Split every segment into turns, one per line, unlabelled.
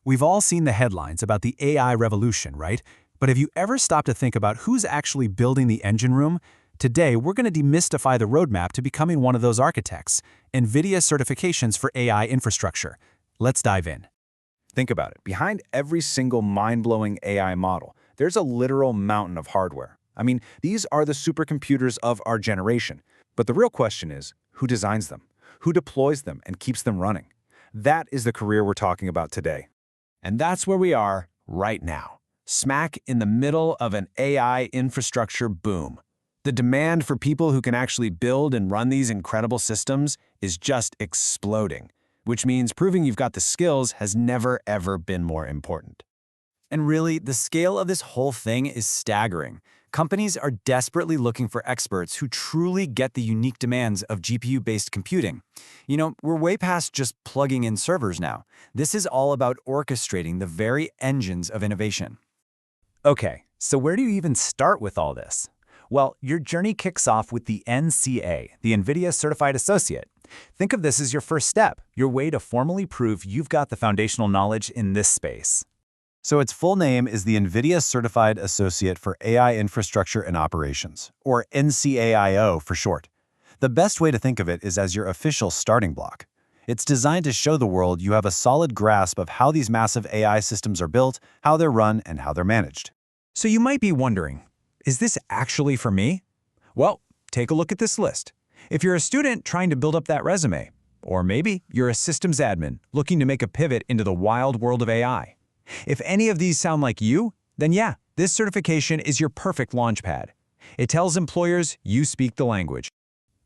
We've all seen the headlines about the AI revolution, right? But have you ever stopped to think about who's actually building the engine room? Today, we're going to demystify the roadmap to becoming one of those architects, NVIDIA certifications for AI infrastructure. Let's dive in.
Think about it. Behind every single mind-blowing AI model, there's a literal mountain of hardware. I mean, these are the supercomputers of our generation. But the real question is, who designs them? Who deploys them and keeps them running? That is the career we're talking about today.
And that's where we are right now, smack in the middle of an AI infrastructure boom. The demand for people who can actually build and run these incredible systems is just exploding, which means proving you've got the skills has never, ever been more important.
And really, the scale of this whole thing is staggering. Companies are desperately looking for experts who truly get the unique demands of GPU-based computing. You know, we're way past just plugging in servers now. This is all about orchestrating the very engines of innovation.
Okay, so where do you even start with all this? Well, your journey kicks off with the NCA, the NVIDIA Certified Associate. Think of this as your first step, your way to formally prove you've got the foundational knowledge in this space.
So its full name is the NVIDIA Certified Associate for AI Infrastructure and Operations, or NCAIO for short. The best way to think of it is as your official starting block. It's designed to show the world you have a solid grasp of how these massive AI systems are built, how they're run, and how they're managed.
So you might be wondering, is this actually for me? Well, take a look at this list. If you're a student trying to build up that resume, or maybe you're a systems admin looking to make a pivot into the wild world of AI. If any of these sound like you, then yeah, this certification is your perfect launchpad. It tells employers you speak the language.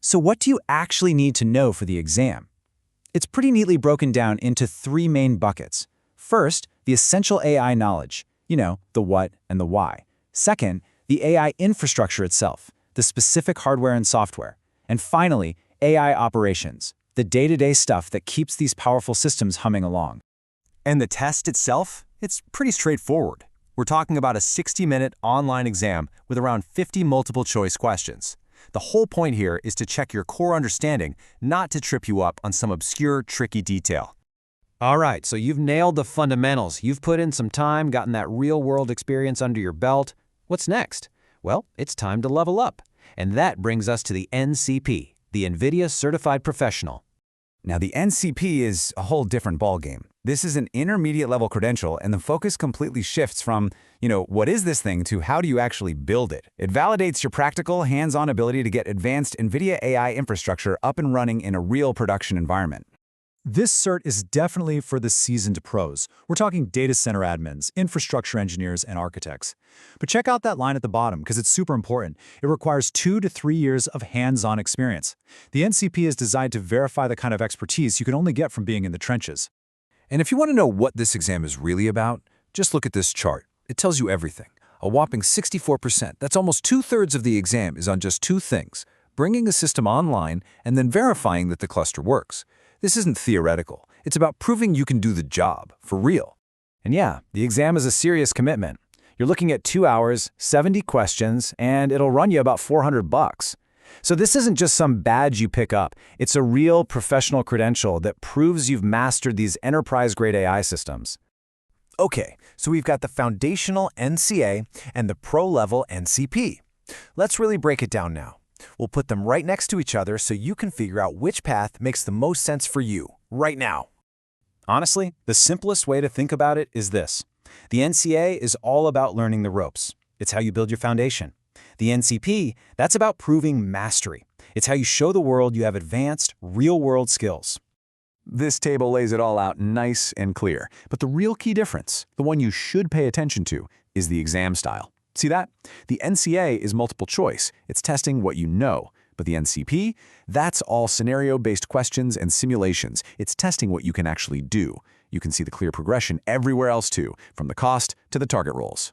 So what do you actually need to know for the exam? It's pretty neatly broken down into three main buckets. First, the essential AI knowledge, the what and the why. Second, the AI infrastructure itself, the specific hardware and software. And finally, AI operations, the day-to-day stuff that keeps these powerful systems humming along.
And the test itself? It's pretty straightforward. We're talking about a 60-minute online exam with around 50 multiple-choice questions. The whole point here is to check your core understanding, not to trip you up on some obscure, tricky detail.
All right, so you've nailed the fundamentals. You've put in some time, gotten that real-world experience under your belt. What's next? Well, it's time to level up. And that brings us to the NCP, the NVIDIA Certified Professional.
Now, the NCP is a whole different ballgame. This is an intermediate level credential, and the focus completely shifts from, what is this thing to how do you actually build it? It validates your practical, hands-on ability to get advanced NVIDIA AI infrastructure up and running in a real production environment.
This cert is definitely for the seasoned pros. We're talking data center admins, infrastructure engineers, and architects. But check out that line at the bottom because it's super important. It requires 2 to 3 years of hands-on experience. The NCP is designed to verify the kind of expertise you can only get from being in the trenches.
And if you want to know what this exam is really about, just look at this chart. It tells you everything. A whopping 64%, that's almost 2/3 of the exam, is on just two things: bringing a system online and then verifying that the cluster works. This isn't theoretical. It's about proving you can do the job, for real.
And yeah, the exam is a serious commitment. You're looking at 2 hours, 70 questions, and it'll run you about $400. So this isn't just some badge you pick up. It's a real professional credential that proves you've mastered these enterprise-grade AI systems.
Okay, so we've got the foundational NCA and the pro-level NCP. Let's really break it down now. We'll put them right next to each other so you can figure out which path makes the most sense for you, right now.
Honestly, the simplest way to think about it is this. The NCA is all about learning the ropes. It's how you build your foundation. The NCP, that's about proving mastery. It's how you show the world you have advanced, real-world skills.
This table lays it all out nice and clear, but the real key difference, the one you should pay attention to, is the exam style. See that? The NCA is multiple choice. It's testing what you know. But the NCP, that's all scenario-based questions and simulations. It's testing what you can actually do. You can see the clear progression everywhere else too, from the cost to the target roles.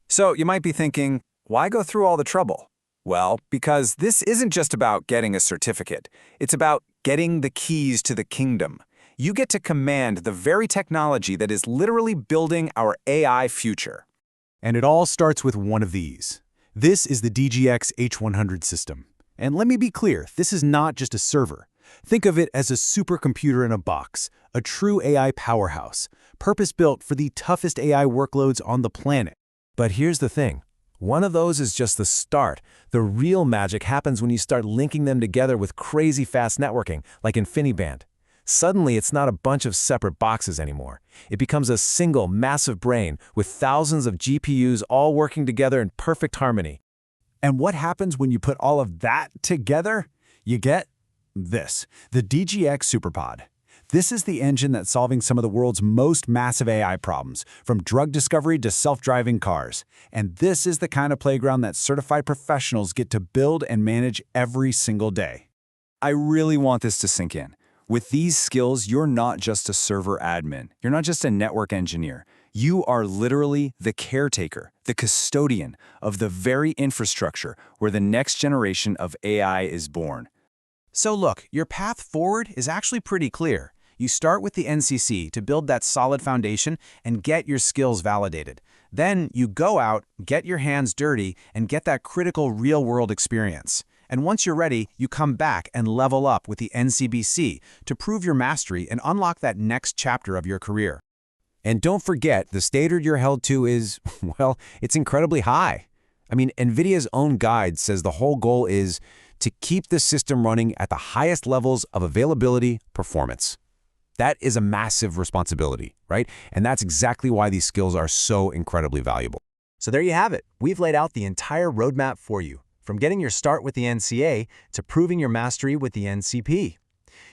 So you might be thinking, why go through all the trouble? Well, because this isn't just about getting a certificate. It's about getting the keys to the kingdom. You get to command the very technology that is literally building our AI future.
And it all starts with one of these. This is the DGX H100 system. And let me be clear, this is not just a server.
Think of it as a supercomputer in a box, a true AI powerhouse, purpose-built for the toughest AI workloads on the planet.
But here's the thing. One of those is just the start. The real magic happens when you start linking them together with crazy fast networking, like InfiniBand. Suddenly, it's not a bunch of separate boxes anymore. It becomes a single, massive brain with thousands of GPUs all working together in perfect harmony.
And what happens when you put all of that together? You get this, the DGX SuperPod. This is the engine that's solving some of the world's most massive AI problems, from drug discovery to self-driving cars. And this is the kind of playground that certified professionals get to build and manage every single day.
I really want this to sink in. With these skills, you're not just a server admin. You're not just a network engineer. You are literally the caretaker, the custodian of the very infrastructure where the next generation of AI is born.
So look, your path forward is actually pretty clear. You start with the NCC to build that solid foundation and get your skills validated. Then you go out, get your hands dirty, and get that critical real-world experience. And once you're ready, you come back and level up with the NCBC to prove your mastery and unlock that next chapter of your career.
And don't forget, the standard you're held to is, well, it's incredibly high. I mean, NVIDIA's own guide says the whole goal is to keep the system running at the highest levels of availability, performance. That is a massive responsibility, right? And that's exactly why these skills are so incredibly valuable.
So there you have it. We've laid out the entire roadmap for you, from getting your start with the NCA to proving your mastery with the NCP.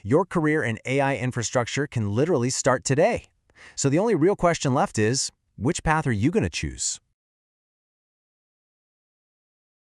Your career in AI infrastructure can literally start today. So the only real question left is, which path are you going to choose?